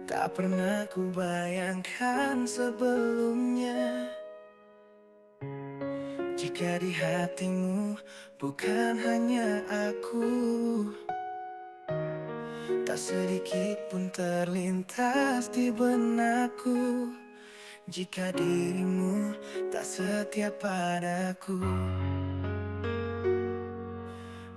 Tak pernah ku bayangkan sebelumnya, jika di hatimu bukan hanya aku. Tak sedikit pun terlintas di benakku, jika dirimu tak setia padaku.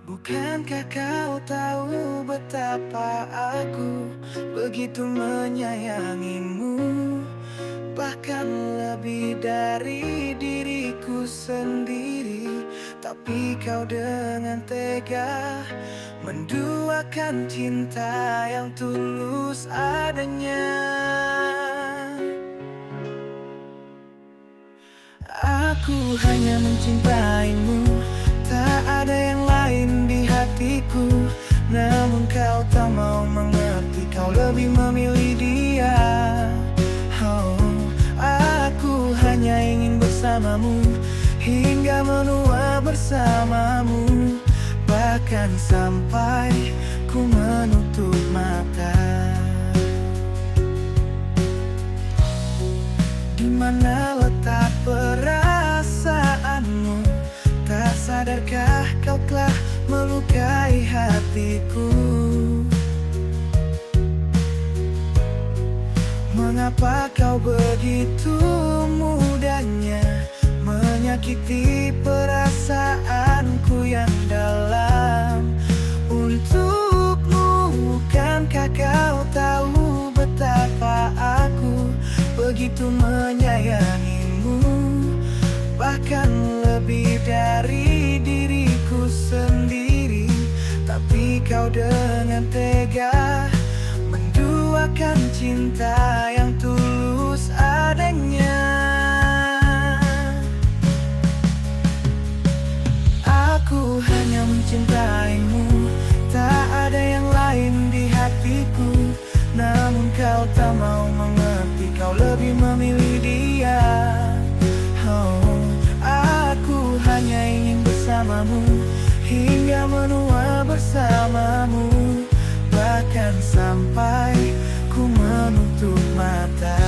Bukankah kau tahu betapa aku begitu menyayangimu, bahkan lebih dari diriku sendiri. Tapi kau dengan tega menduakan cinta yang tulus adanya. Aku hanya mencintaimu, tak ada yang lain di hatiku. Namun kau tak mau mengerti, kau lebih memilih dia. Oh, aku hanya ingin bersamamu, hingga menua bersamamu, bahkan sampai ku menutup mata. Di mana letak perasaanmu? Tak sadarkah kau telah melukai hatiku? Mengapa kau begitu mudahnya menyakiti perasaanku yang dalam untukmu? Bukankah kau tahu betapa aku begitu menyayangimu, bahkan lebih dari diriku sendiri. Tapi kau dengan tega menduakan cinta yang tulus adanya. Aku hanya mencintaimu, tak ada yang lain di hatiku. Namun kau tak mau mengerti, kau lebih memilih dia. Oh, aku hanya ingin bersamamu, hingga menua bersamamu, bahkan sampai ku menutup mata.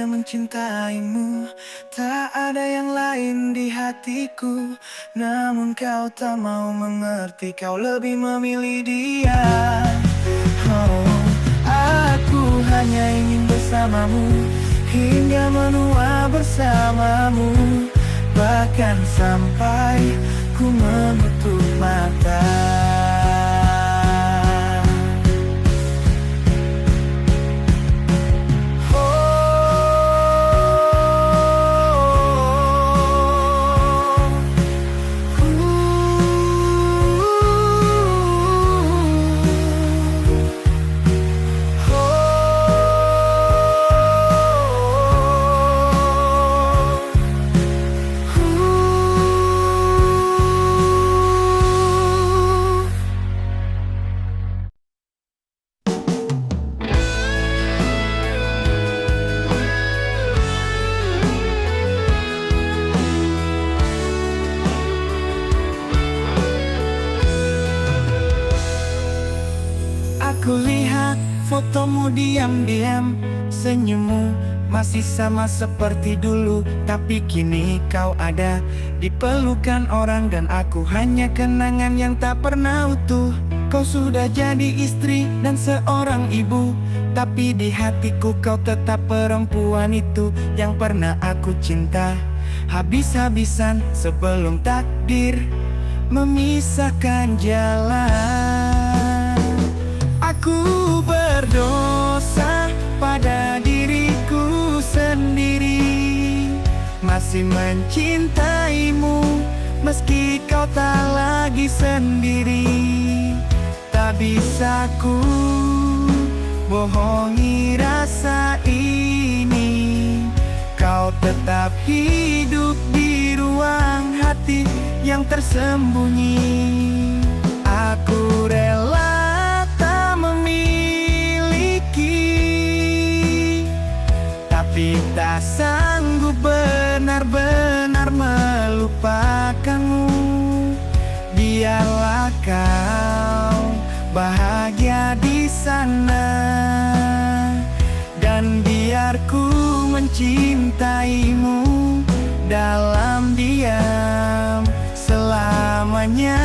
Mencintaimu, tak ada yang lain di hatiku. Namun kau tak mau mengerti, kau lebih memilih dia. Oh, aku hanya ingin bersamamu, hingga menua bersamamu, bahkan sampai ku menutup mata. Aku lihat fotomu diam-diam, senyummu masih sama seperti dulu. Tapi kini kau ada di pelukan orang, dan aku hanya kenangan yang tak pernah utuh. Kau sudah jadi istri dan seorang ibu, tapi di hatiku kau tetap perempuan itu yang pernah aku cinta habis-habisan sebelum takdir memisahkan jalan. Aku berdosa pada diriku sendiri, masih mencintaimu meski kau tak lagi sendiri. Tak bisa ku bohongi rasa ini. Kau tetap hidup di ruang hati yang tersembunyi. Aku rela tak memiliki, tapi tak sanggup benar-benar melupakanmu. Biarlah kau bahagia di sana, dan biar ku mencintaimu dalam diam selamanya.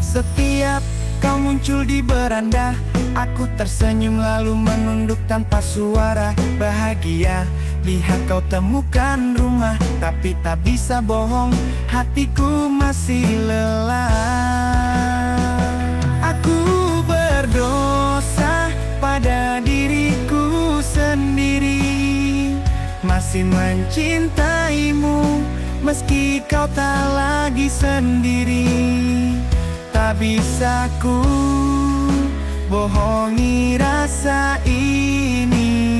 Setiap kau muncul di beranda, aku tersenyum lalu menunduk tanpa suara. Bahagia lihat kau temukan rumah, tapi tak bisa bohong, hatiku masih lelah. Aku berdosa pada diriku sendiri, masih mencintaimu meski kau tak lagi sendiri. Tak bisa ku bohongi rasa ini.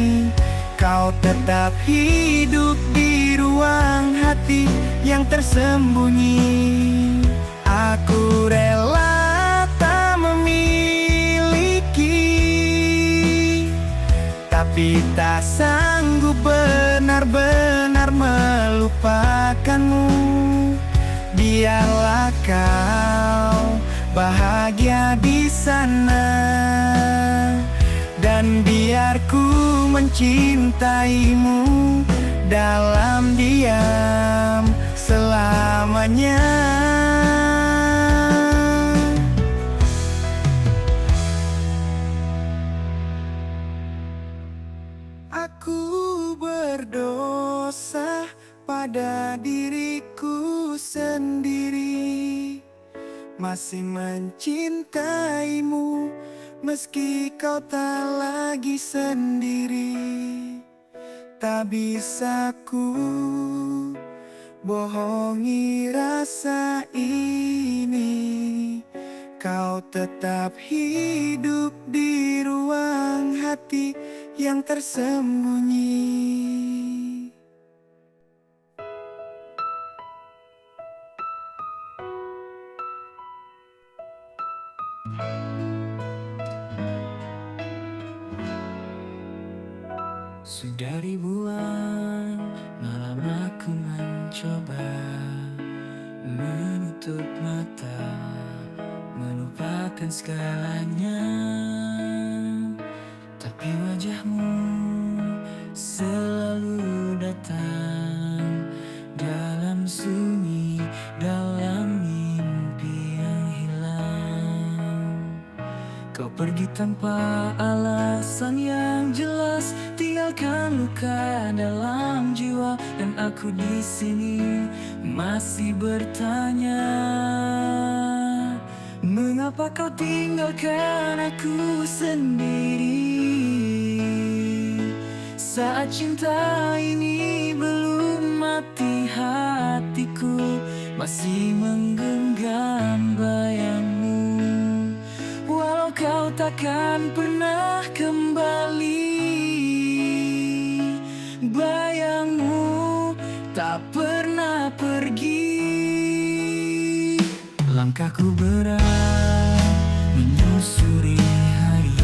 Kau tetap hidup di ruang hati yang tersembunyi. Aku rela tak memiliki, tapi tak sanggup benar-benar melupakanmu. Biarlah kau bahagia di sana, dan biar ku mencintaimu dalam diam selamanya. Aku berdosa pada diriku sendiri, masih mencintaimu meski kau tak lagi sendiri. Tak bisa ku bohongi rasa ini. Kau tetap hidup di ruang hati yang tersembunyi. Sudah ribuan malam aku mencoba menutup mata, melupakan segalanya, tapi wajahmu selalu datang dalam sunyi, dalam mimpi yang hilang. Kau pergi tanpa alasan yang jelas, tinggalkan luka dalam jiwa, dan aku di sini masih bertanya, mengapa kau tinggalkan aku sendiri? Saat cinta ini belum mati, hatiku masih menggenggam bayangmu. Walau kau takkan pernah kembali, bayangmu tak pernah pergi. Langkahku berat menyusuri hari,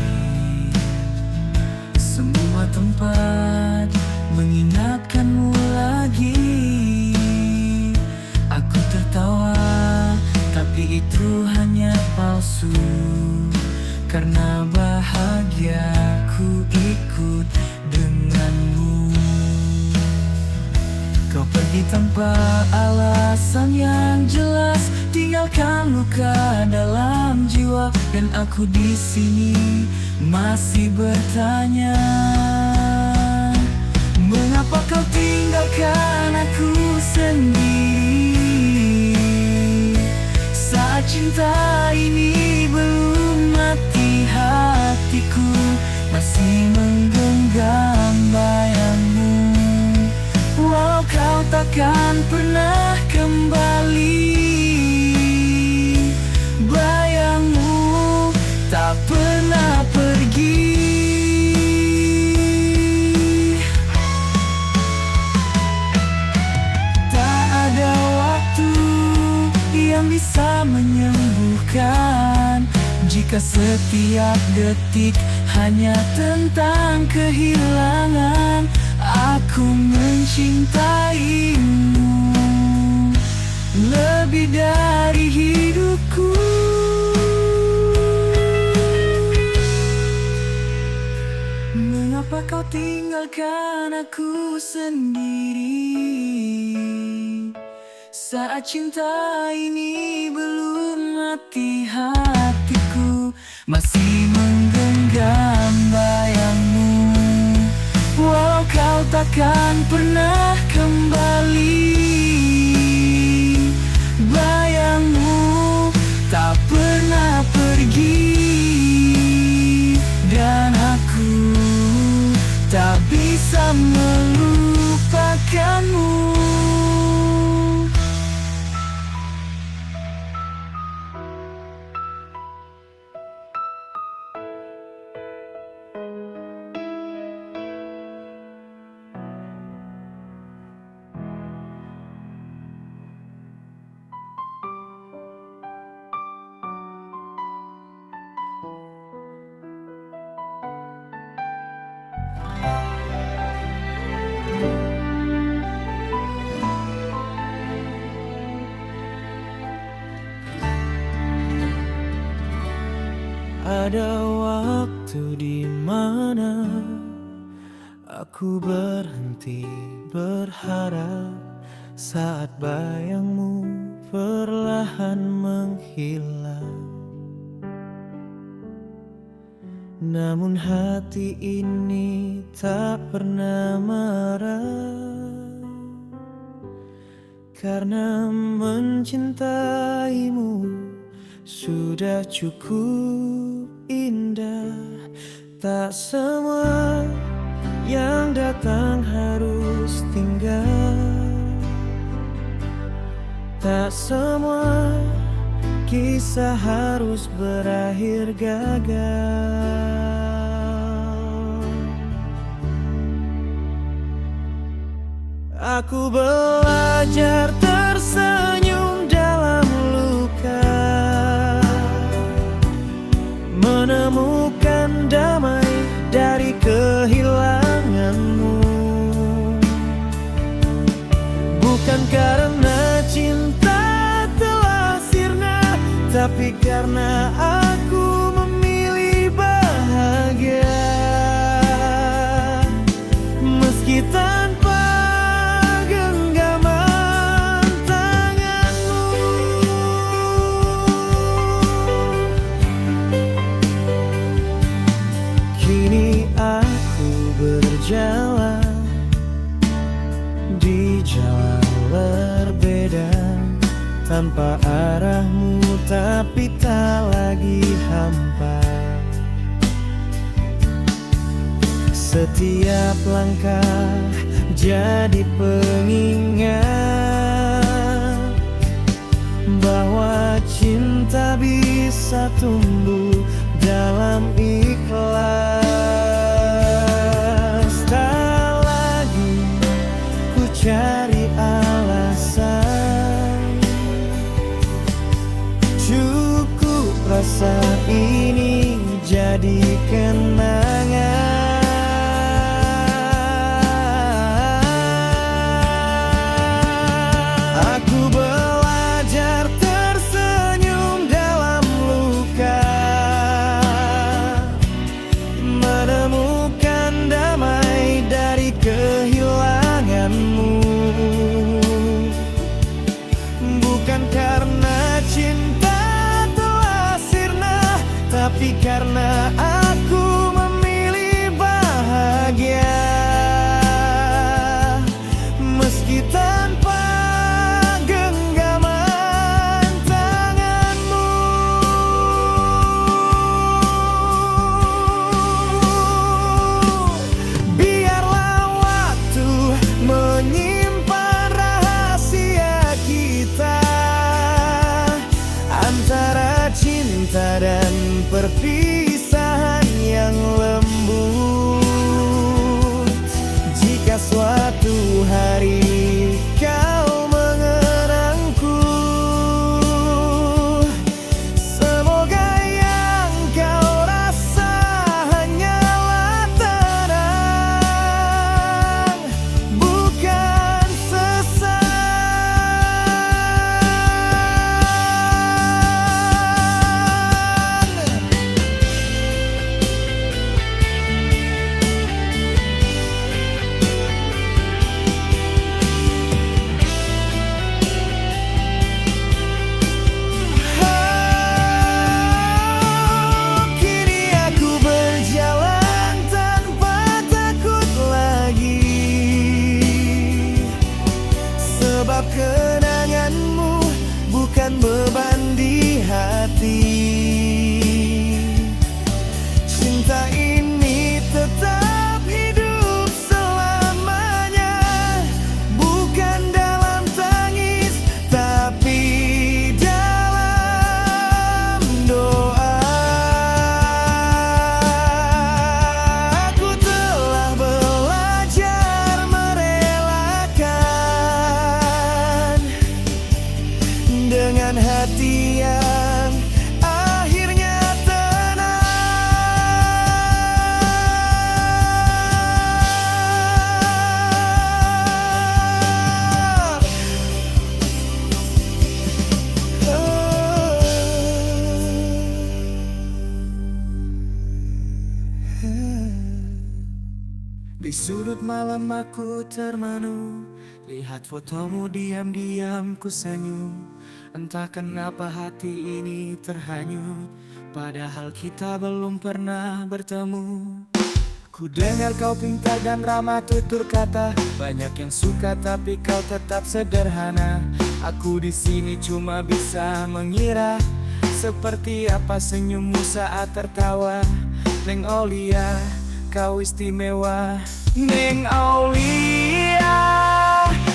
semua tempat mengingatkanmu lagi. Aku tertawa, tapi itu hanya palsu, karena bahagiaku ikut denganmu. Kau pergi tanpa alasan yang jelas, tinggalkan luka dalam jiwa, dan aku di sini masih bertanya, mengapa kau tinggalkan aku sendiri? Saat cinta ini belum mati, hatiku masih menggenggam bayangmu. Walau kau takkan pernah kembali, Jika setiap detik hanya tentang kehilangan, aku mencintaimu lebih dari hidupku. Mengapa kau tinggalkan aku sendiri saat cinta ini belum mati? Hatiku masih menggenggam bayangmu, walau kau takkan pernah kembali. Bayangmu tak pernah pergi, dan aku tak bisa melupakanmu. Ada waktu di mana aku berhenti berharap saat bayangmu perlahan menghilang. Namun hati ini tak pernah marah, karena mencintaimu sudah cukup indah. Tak semua yang datang harus tinggal, tak semua kisah harus berakhir gagal. Aku belajar tersenyum dalam luka, menemukan damai dari kehilanganmu. Bukan karena cinta telah sirna, tapi karena aku memilih bahagia. Meski tanpa genggaman tanganmu, kini aku berjalan di jalan berbeda, tanpa arahmu tapi tak lagi hampa. Setiap langkah jadi pengingat bahwa cinta bisa tumbuh dalam ikhlas. Tak lagi ku cari alasan, cukup rasa ini jadi kenangan. Aku belajar tersenyum dalam luka, menemukan damai dari kehilanganmu. Bukan karena cinta telah sirna, tapi karena aku memilih bahagia. Meski tanpa genggaman tanganmu, biarlah waktu menyimpan rahasia kita antara cinta dan perpisahan yang lembut. Jika suatu hari kau mengenangku, semoga yang dengan hati yang akhirnya tenang. Di sudut malam aku termenung, lihat fotomu diam-diam ku senyum. Entah kenapa hati ini terhanyut, padahal kita belum pernah bertemu. Ku dengar kau pintar dan ramah tutur kata, banyak yang suka tapi kau tetap sederhana. Aku di sini cuma bisa mengira, seperti apa senyummu saat tertawa. Neng Aulia, kau istimewa. Neng Aulia,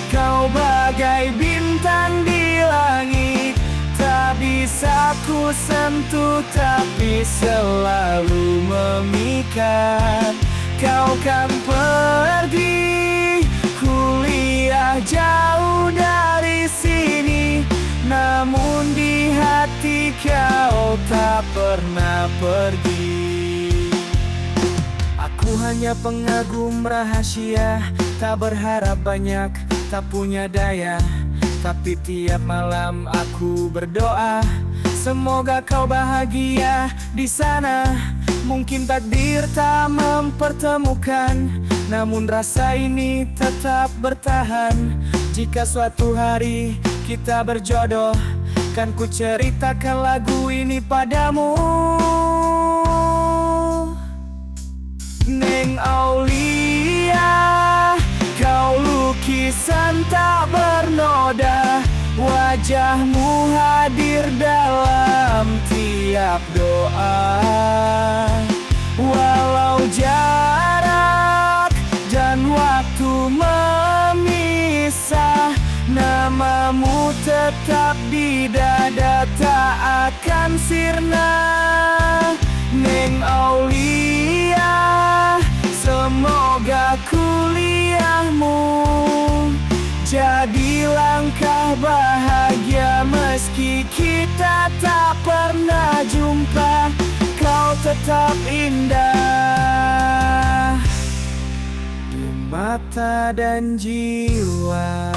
kau bagai bintang di langit, tak bisa ku sentuh tapi selalu memikat. Kau kan pergi kuliah jauh dari sini, namun di hati kau tak pernah pergi. Aku hanya pengagum rahasia, tak berharap banyak, tak punya daya. Tapi tiap malam aku berdoa, semoga kau bahagia di sana. Mungkin takdir tak mempertemukan, namun rasa ini tetap bertahan. Jika suatu hari kita berjodoh, kan ku ceritakan lagu ini padamu. Neng Aulia, kau lukisan tak bernoda, wajahmu hadir dalam tiap doa. Walau jarak dan waktu memisah, namamu tetap di dada, tak akan sirna. Neng Aulia, semoga kuliahmu jadi langkah bahagia. Meski kita tak pernah jumpa, kau tetap indah di mata dan jiwa.